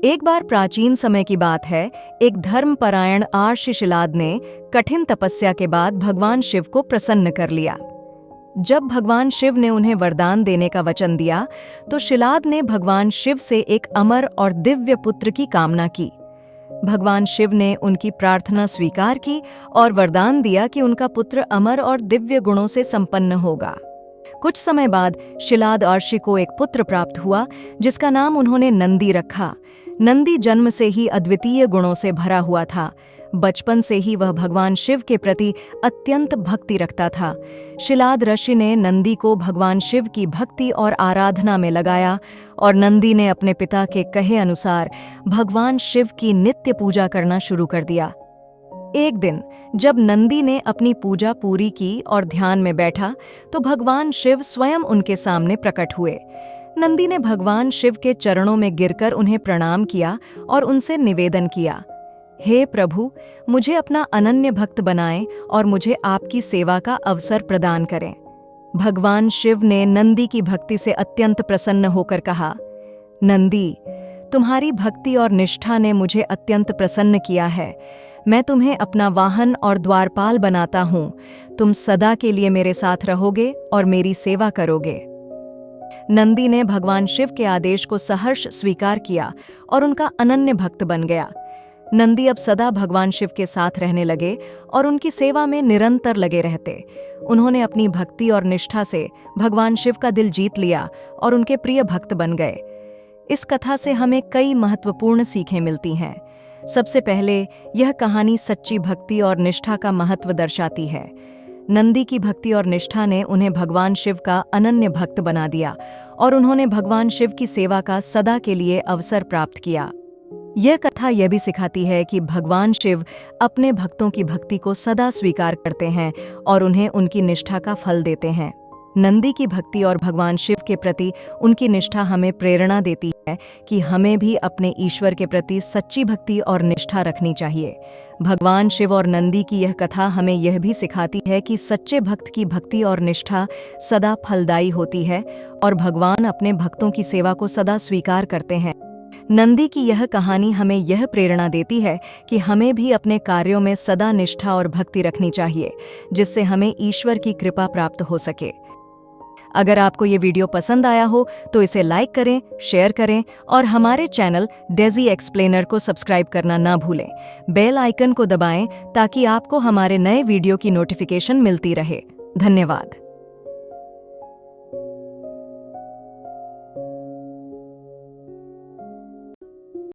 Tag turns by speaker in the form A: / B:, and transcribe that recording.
A: एक बार प्राचीन समय की बात है, एक धर्मपरायण आर्ष शिलाद ने कठिन तपस्या के बाद भगवान शिव को प्रसन्न कर लिया। जब भगवान शिव ने उन्हें वरदान देने का वचन दिया, तो शिलाद ने भगवान शिव से एक अमर और दिव्य पुत्र की कामना की। भगवान शिव ने उनकी प्रार्थना स्वीकार की और वरदान दिया कि उनका पुत्र अमर और दिव्य गुणों से संपन्न होगा। कुछ समय बाद शिलाद अर्षि को एक पुत्र प्राप्त हुआ, जिसका नाम उन्होंने नंदी रखा। नंदी जन्म से ही अद्वितीय गुणों से भरा हुआ था। बचपन से ही वह भगवान शिव के प्रति अत्यंत भक्ति रखता था। शिलाद ऋषि ने नंदी को भगवान शिव की भक्ति और आराधना में लगाया और नंदी ने अपने पिता के कहे अनुसार भगवान शिव की नित्य पूजा करना शुरू कर दिया। एक दिन जब नंदी ने अपनी पूजा पूरी की और ध्यान में बैठा, तो भगवान शिव स्वयं उनके सामने प्रकट हुए। नंदी ने भगवान शिव के चरणों में गिरकर उन्हें प्रणाम किया और उनसे निवेदन किया, हे प्रभु, मुझे अपना अनन्य भक्त बनाएं और मुझे आपकी सेवा का अवसर प्रदान करें। भगवान शिव ने नंदी की भक्ति से अत्यंत प्रसन्न होकर कहा, नंदी, तुम्हारी भक्ति और निष्ठा ने मुझे अत्यंत प्रसन्न किया है। मैं तुम्हें अपना वाहन और द्वारपाल बनाता हूँ। तुम सदा के लिए मेरे साथ रहोगे और मेरी सेवा करोगे। नंदी ने भगवान शिव के आदेश को सहर्ष स्वीकार किया और उनका अनन्य भक्त बन गया। नंदी अब सदा भगवान शिव के साथ रहने लगे और उनकी सेवा में निरंतर लगे रहते। उन्होंने अपनी भक्ति और निष्ठा से भगवान शिव का दिल जीत लिया और उनके प्रिय भक्त बन गए। इस कथा से हमें कई महत्वपूर्ण सीखें मिलती हैं। सबसे पहले, यह कहानी सच्ची भक्ति और निष्ठा का महत्व दर्शाती है। नंदी की भक्ति और निष्ठा ने उन्हें भगवान शिव का अनन्य भक्त बना दिया और उन्होंने भगवान शिव की सेवा का सदा के लिए अवसर प्राप्त किया। यह कथा यह भी सिखाती है कि भगवान शिव अपने भक्तों की भक्ति को सदा स्वीकार करते हैं और उन्हें उनकी निष्ठा का फल देते हैं। नंदी की भक्ति और भगवान शिव के प्रति उनकी निष्ठा हमें प्रेरणा देती है कि हमें भी अपने ईश्वर के प्रति सच्ची भक्ति और निष्ठा रखनी चाहिए। भगवान शिव और नंदी की यह कथा हमें यह भी सिखाती है कि सच्चे भक्त की भक्ति और निष्ठा सदा फलदायी होती है और भगवान अपने भक्तों की सेवा को सदा स्वीकार करते हैं। नंदी की यह कहानी हमें यह प्रेरणा देती है कि हमें भी अपने कार्यों में सदा निष्ठा और भक्ति रखनी चाहिए, जिससे हमें ईश्वर की कृपा प्राप्त हो सके। अगर आपको ये वीडियो पसंद आया हो तो इसे लाइक करें, शेयर करें और हमारे चैनल डेजी एक्सप्लेनर को सब्सक्राइब करना ना भूलें। बेल आइकन को दबाएं ताकि आपको हमारे नए वीडियो की नोटिफिकेशन मिलती रहे। धन्यवाद।